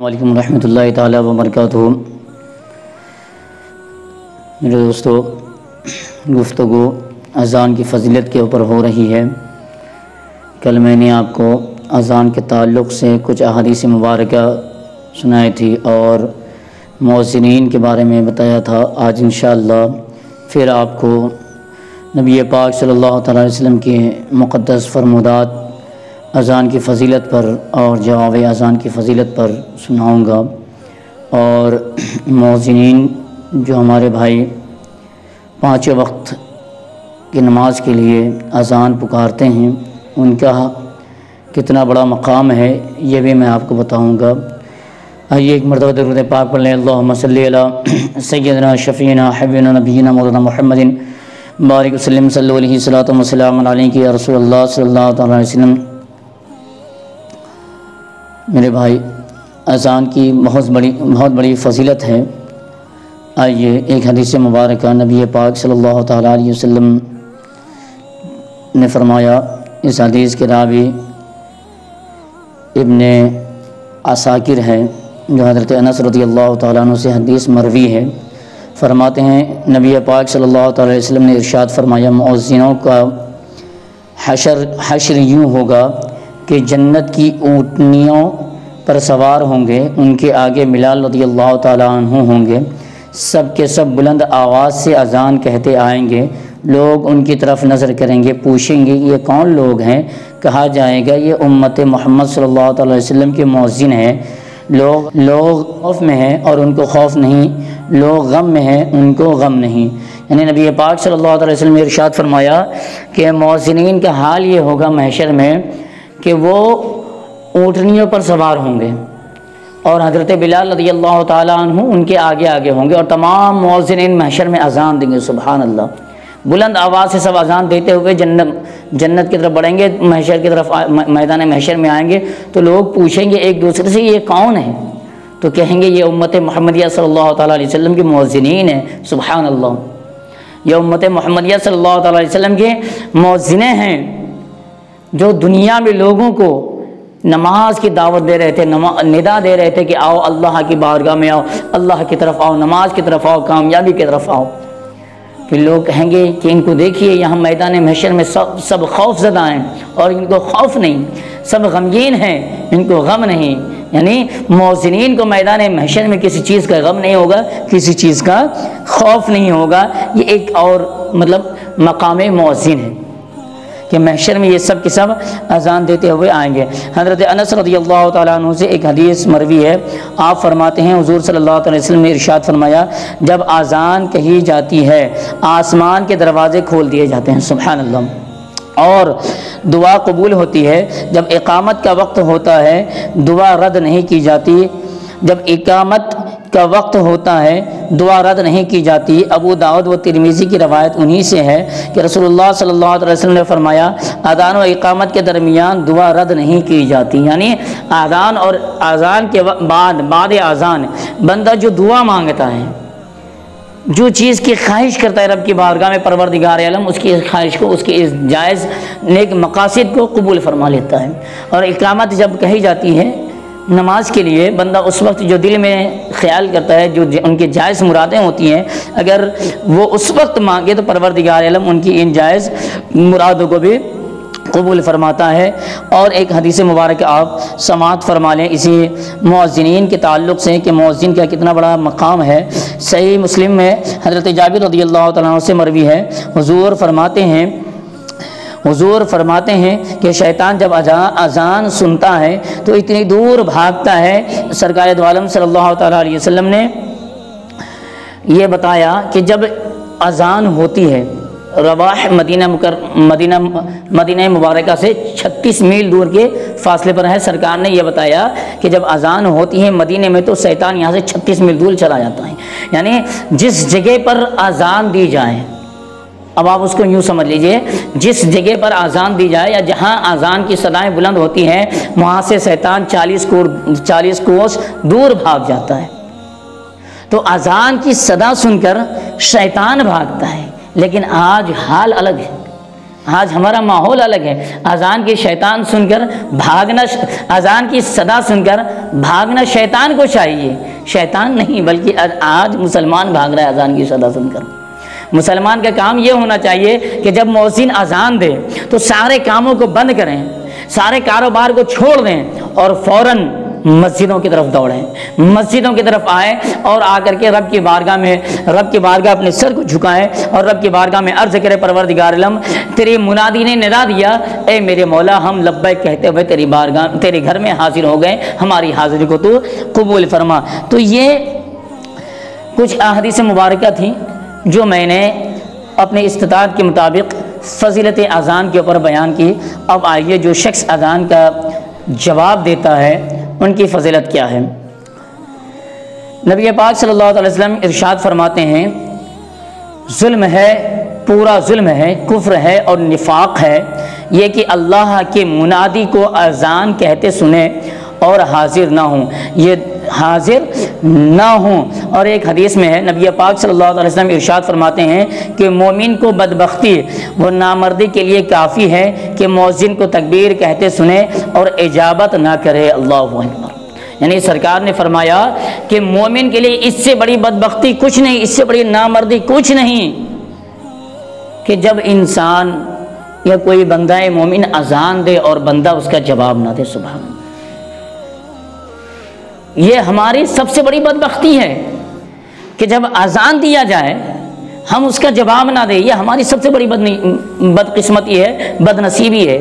وعلیکم ورحمۃ اللہ تعالیٰ وبرکاتہ۔ میرے دوستو، گفتگو اذان کی فضیلت کے اوپر ہو رہی ہے۔ کل میں نے آپ کو اذان کے تعلق سے کچھ احادیث مبارکہ سنائی تھی اور مؤذنین کے بارے میں بتایا تھا۔ آج انشاءاللہ پھر آپ کو نبی پاک صلی اللہ تعالیٰ علیہ وسلم کے مقدس فرمودات اذان کی فضیلت پر اور جواب اذان کی فضیلت پر سناؤں گا، اور مؤذنین جو ہمارے بھائی 5 وقت کی نماز کے لیے اذان پکارتے ہیں، ان کا کتنا بڑا مقام ہے یہ بھی میں آپ کو بتاؤں گا۔ آئیے ایک مرتبہ درود پاک پڑھ لیں۔ اللہم صلی علی سیدنا شفیعنا حبیبنا نبینا مولانا محمد بارک وسلم صلی علیہ الصلوۃ والسلام علیہ یا رسول اللہ صلی اللہ تعالیٰ علیہ وسلم۔ میرے بھائی، اذان کی بہت بڑی فضیلت ہے۔ آئیے ایک حدیث مبارکہ نبی پاک صلی اللہ تعالیٰ علیہ وسلم نے فرمایا، اس حدیث کے راوی ابن عساکر ہے جو حضرت انس رضی اللہ تعالیٰ عنہ سے حدیث مروی ہے۔ فرماتے ہیں نبی پاک صلی اللہ تعالیٰ علیہ وسلم نے ارشاد فرمایا، مؤذنوں کا حشر یوں ہوگا کہ جنت کی اونٹنیوں پر سوار ہوں گے، ان کے آگے بلال رضی اللہ تعالیٰ عنہ ہوں گے، سب کے سب بلند آواز سے اذان کہتے آئیں گے، لوگ ان کی طرف نظر کریں گے، پوچھیں گے یہ کون لوگ ہیں؟ کہا جائے گا یہ امت محمد صلی اللہ تعالیٰ علیہ وسلم کے مؤذن ہیں۔ لوگ خوف میں ہیں اور ان کو خوف نہیں، لوگ غم میں ہیں ان کو غم نہیں۔ یعنی نبی پاک صلی اللہ تعالیٰ علیہ وسلم نے ارشاد فرمایا کہ مؤذنین کا حال یہ ہوگا محشر میں کہ وہ اونٹنیوں پر سوار ہوں گے، اور حضرت بلال رضی اللہ تعالیٰ عنہ ان کے آگے آگے ہوں گے، اور تمام مؤذنین محشر میں اذان دیں گے۔ سبحان اللہ، بلند آواز سے سب اذان دیتے ہوئے جنت کی طرف بڑھیں گے، محشر کی طرف میدان محشر میں آئیں گے، تو لوگ پوچھیں گے ایک دوسرے سے یہ کون ہے؟ تو کہیں گے یہ امت محمدیہ صلی اللہ تعالیٰ علیہ وسلم کے مؤذنین ہیں۔ سبحان اللہ، یہ امت محمدیہ صلی اللہ تعالیٰ علیہ وسلم کے مؤذنین ہیں جو دنیا میں لوگوں کو نماز کی دعوت دے رہے تھے، ندا دے رہے تھے کہ آؤ اللہ کی بارگاہ میں آؤ، اللہ کی طرف آؤ، نماز کی طرف آؤ، کامیابی کی طرف آؤ۔ پھر لوگ کہیں گے کہ ان کو دیکھیے یہاں میدان محشر میں سب خوف زدہ ہیں اور ان کو خوف نہیں، سب غمگین ہیں ان کو غم نہیں۔ یعنی مؤذنین کو میدان محشر میں کسی چیز کا غم نہیں ہوگا، کسی چیز کا خوف نہیں ہوگا۔ یہ ایک اور مقام مؤذن ہے کہ محشر میں یہ سب کے سب اذان دیتے ہوئے آئیں گے۔ حضرت انس رضی اللہ تعالیٰ عنہ سے ایک حدیث مروی ہے، آپ فرماتے ہیں حضور صلی اللہ علیہ وسلم نے ارشاد فرمایا، جب اذان کہی جاتی ہے آسمان کے دروازے کھول دیے جاتے ہیں۔ سبحان اللہ، اور دعا قبول ہوتی ہے۔ جب اقامت کا وقت ہوتا ہے دعا رد نہیں کی جاتی، جب اقامت کا وقت ہوتا ہے دعا رد نہیں کی جاتی۔ ابو داؤد و ترمذی کی روایت انہی سے ہے کہ رسول اللہ صلی اللہ علیہ وسلم نے فرمایا، اذان و اقامت کے درمیان دعا رد نہیں کی جاتی۔ یعنی اذان اور اذان کے بعد اذان بندہ جو دعا مانگتا ہے، جو چیز کی خواہش کرتا ہے رب کی بارگاہ میں، پروردگار عالم اس کی خواہش کو، اس کے اس جائز نیک مقاصد کو قبول فرما لیتا ہے۔ اور اقامت جب کہی جاتی ہے نماز کے لیے، بندہ اس وقت جو دل میں خیال کرتا ہے، جو ان کی جائز مرادیں ہوتی ہیں، اگر وہ اس وقت مانگے تو پروردگار عالم ان کی ان جائز مرادوں کو بھی قبول فرماتا ہے۔ اور ایک حدیث مبارک آپ سماعت فرما لیں اسی مؤذنین کے تعلق سے کہ مؤذن کا کتنا بڑا مقام ہے۔ صحیح مسلم میں حضرت جابر رضی اللہ تعالیٰ عنہ سے مروی ہے، حضور فرماتے ہیں کہ شیطان جب اذان سنتا ہے تو اتنی دور بھاگتا ہے۔ سرکار دو عالم صلی اللہ تعالیٰ علیہ وسلم نے یہ بتایا کہ جب اذان ہوتی ہے، رواح مدینہ مبارکہ سے 36 میل دور کے فاصلے پر ہے، سرکار نے یہ بتایا کہ جب اذان ہوتی ہے مدینے میں تو شیطان یہاں سے 36 میل دور چلا جاتا ہے۔ یعنی جس جگہ پر اذان دی جائے، اب آپ اس کو یوں سمجھ لیجئے، جس جگہ پر اذان دی جائے یا جہاں اذان کی صدائیں بلند ہوتی ہیں وہاں سے شیطان 40 کوس دور بھاگ جاتا ہے۔ تو اذان کی صدا سن کر شیطان بھاگتا ہے، لیکن آج حال الگ ہے۔ آج ہمارا ماحول الگ ہے. اذان کی شیطان سن کر بھاگنا، اذان کی صدا سن کر بھاگنا شیطان کو چاہیے، شیطان نہیں، بلکہ آج مسلمان بھاگ رہا ہے اذان کی صدا سن کر. مسلمان کا کام یہ ہونا چاہیے کہ جب مؤذن اذان دے تو سارے کاموں کو بند کریں، سارے کاروبار کو چھوڑ دیں اور فوراً مسجدوں کی طرف دوڑیں، مسجدوں کی طرف آئیں اور آ کر کے رب کی بارگاہ اپنے سر کو جھکائیں اور رب کی بارگاہ میں عرض کرے پروردگار عالم تیری منادی نے ندا دیا، اے میرے مولا ہم لبیک کہتے ہوئے تیری بارگاہ تیرے گھر میں حاضر ہو گئے، ہماری حاضری کو تو قبول فرما. تو یہ کچھ احادیث مبارکہ تھیں جو میں نے اپنے استطاعت کے مطابق فضیلت اذان کے اوپر بیان کی. اب آئیے جو شخص اذان کا جواب دیتا ہے ان کی فضیلت کیا ہے. نبی پاک صلی اللہ علیہ وسلم ارشاد فرماتے ہیں ظلم ہے، پورا ظلم ہے، کفر ہے اور نفاق ہے یہ کہ اللہ کے منادی کو اذان کہتے سنیں اور حاضر نہ ہوں، یہ حاضر نہ ہوں. اور ایک حدیث میں ہے نبی پاک صلی اللہ علیہ وسلم ارشاد فرماتے ہیں کہ مومن کو بدبختی و نامردی کے لیے کافی ہے کہ مؤذن کو تکبیر کہتے سنے اور اجابت نہ کرے. اللہ اکبر. یعنی سرکار نے فرمایا کہ مومن کے لیے اس سے بڑی بدبختی کچھ نہیں، اس سے بڑی نامردی کچھ نہیں کہ جب انسان یا کوئی بندہ مومن اذان دے اور بندہ اس کا جواب نہ دے. سبحان اللہ. یہ ہماری سب سے بڑی بدبختی ہے کہ جب اذان دیا جائے ہم اس کا جواب نہ دیں. یہ ہماری سب سے بڑی بدقسمتی ہے، بد نصیبی ہے.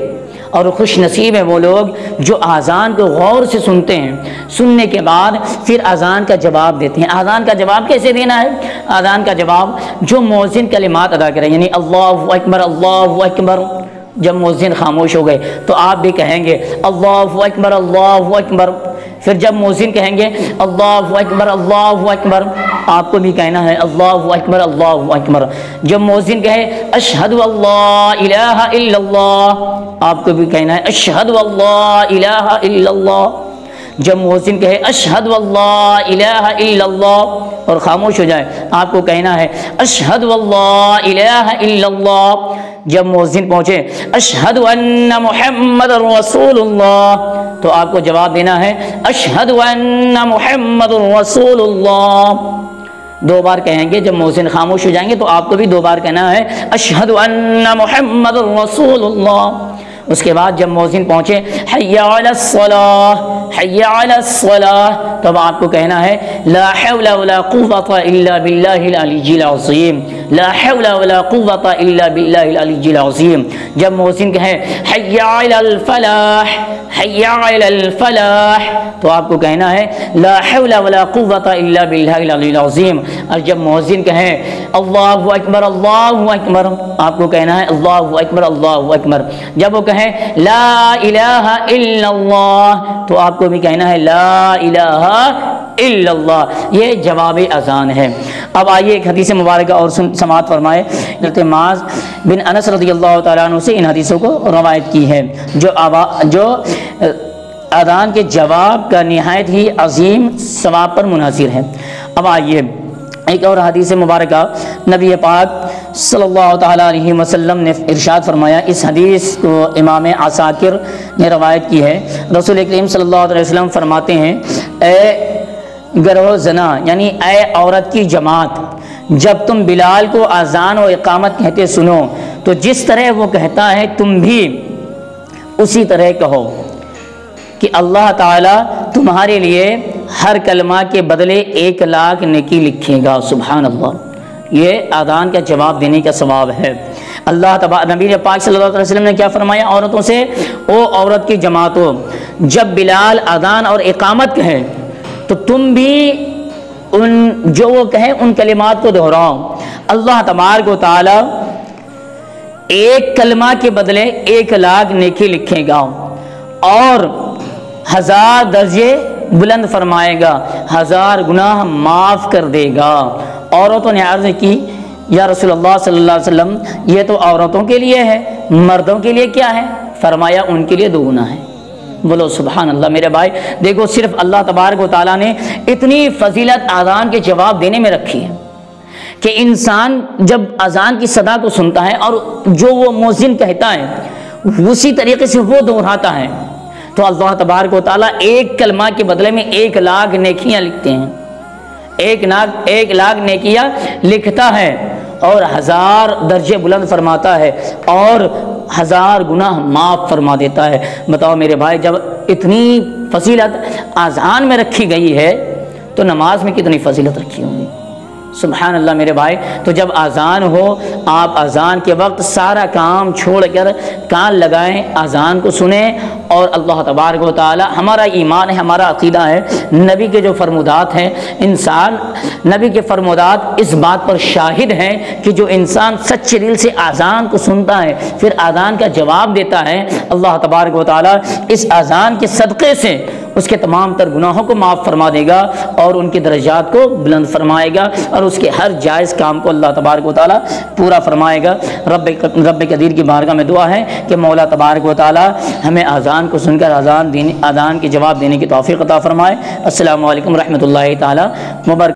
اور خوش نصیب ہیں وہ لوگ جو اذان کو غور سے سنتے ہیں، سننے کے بعد پھر اذان کا جواب دیتے ہیں. اذان کا جواب کیسے دینا ہے؟ اذان کا جواب جو مؤذن کلمات ادا کرے، یعنی اللہ اکبر اللہ اکبر، جب مؤذن خاموش ہو گئے تو آپ بھی کہیں گے اللہ اکبر اللہ اکبر. پھر جب مؤذن کہیں گے اللہ اکبر آپ کو بھی کہنا ہے اللہ اکبر. جب مؤذن کہے اشہد اللہ الہ الا اللہ آپ کو بھی کہنا ہے اشہد اللہ الہ الا اللہ. جب مؤذن کہے اشہد اللہ الہ الا اللہ اور خاموش ہو جائے آپ کو کہنا ہے اشہد اللہ الہ الا اللہ. جب مؤذن پہنچے اشہد ان محمد رسول اللہ تو آپ کو جواب دینا ہے اشہد ان محمد رسول اللہ. دو بار کہیں گے. جب مؤذن خاموش ہو جائیں گے تو آپ کو بھی دو بار کہنا ہے اشہد ان محمد رسول اللہ. اس کے بعد جب مؤذن پہنچے حی علی الصلاۃ حی علی الصلاۃ تب آپ کو کہنا ہے لا حول ولا قوۃ الا باللہ العلی العظیم، لا حول ولا قوۃ الا باللہ العلی العظیم. جب مؤذن کہے حی علی الفلاح حی علی الفلاح تو آپ کو کہنا ہے لا حول ولا قوۃ الا باللہ العلی العظیم. اور جب مؤذن کہے اللہ اکبر آپ کو کہنا ہے اللہ اکبر. جب وہ کہے لا الہ الا اللہ تو آپ کو بھی کہنا ہے لا الہ الا اللہ. یہ جواب اذان ہے. اب آئیے ایک حدیث مبارکہ اور سماعت فرمائے. حضرت معاذ بن انس رضی اللہ تعالیٰ عنہ سے ان حدیثوں کو روایت کی ہے جو اذان کے جواب کا نہایت ہی عظیم ثواب پر منحصر ہے. اب آئیے ایک اور حدیث مبارکہ نبی پاک صلی اللہ تعالیٰ علیہ وسلم نے ارشاد فرمایا. اس حدیث کو امام عساکر نے روایت کی ہے. رسول کریم صلی اللہ علیہ وسلم فرماتے ہیں اے گروہ زنا یعنی اے عورت کی جماعت، جب تم بلال کو اذان و اقامت کہتے سنو تو جس طرح وہ کہتا ہے تم بھی اسی طرح کہو کہ اللہ تعالیٰ تمہارے لیے ہر کلمہ کے بدلے 1,00,000 نیکی لکھے گا. سبحان اللہ. یہ اذان کا جواب دینے کا ثواب ہے. نبی پاک صلی اللہ علیہ وسلم نے کیا فرمایا عورتوں سے؟ او عورت کی جماعتوں، جب بلال اذان اور اقامت کہے تو تم بھی جو وہ کہیں ان کلمات کو دہراؤ. اللہ تبارک و تعالی ایک کلمہ کے بدلے 1,00,000 نیکی لکھے گا اور 1000 درجے بلند فرمائے گا، 1000 گناہ معاف کر دے گا. عورتوں نے عرض کی یا رسول اللہ صلی اللہ علیہ وسلم یہ تو عورتوں کے لیے ہے، مردوں کے لیے کیا ہے؟ فرمایا ان کے لیے 2 گناہ ہیں. بولو سبحان اللہ. میرے بھائی دیکھو صرف اللہ تبارک و تعالیٰ نے اتنی فضیلت اذان کے جواب دینے میں رکھی ہے کہ انسان جب اذان کی صدا کو سنتا ہے اور جو وہ مؤذن کہتا ہے اسی طریقے سے وہ دہراتا ہے تو اللہ تبارک و تعالیٰ ایک کلمہ کے بدلے میں 1,00,000 نیکیاں لکھتے ہیں، 1,00,000 نیکیاں لکھتا ہے اور 1000 درجے بلند فرماتا ہے اور 1000 گناہ معاف فرما دیتا ہے۔ بتاؤ میرے بھائی، جب اتنی فضیلت اذان میں رکھی گئی ہے تو نماز میں کتنی فضیلت رکھی ہوگی؟ سبحان اللہ میرے بھائی۔ تو جب اذان ہو، آپ اذان کے وقت سارا کام چھوڑ کر کان لگائیں، اذان کو سنیں اور اللہ تبارک و تعالی، ہمارا ایمان ہے، ہمارا عقیدہ ہے، نبی کے جو فرمودات ہیں، انسان نبی کے فرمودات اس بات پر شاہد ہیں کہ جو انسان سچے دل سے اذان کو سنتا ہے پھر اذان کا جواب دیتا ہے، اللہ تبارک و تعالی اس اذان کے صدقے سے اس کے تمام تر گناہوں کو معاف فرما دے گا اور ان کے درجات کو بلند فرمائے گا اور اس کے ہر جائز کام کو اللہ تبارک و تعالی پورا فرمائے گا۔ رب قدیر کی بارگاہ میں دعا ہے کہ مولا تبارک و تعالی ہمیں اذان کو سن کر اذان کے جواب دینے کی توفیق عطا فرمائے۔ السلام علیکم ورحمۃ اللہ تعالی وبرکاتہ۔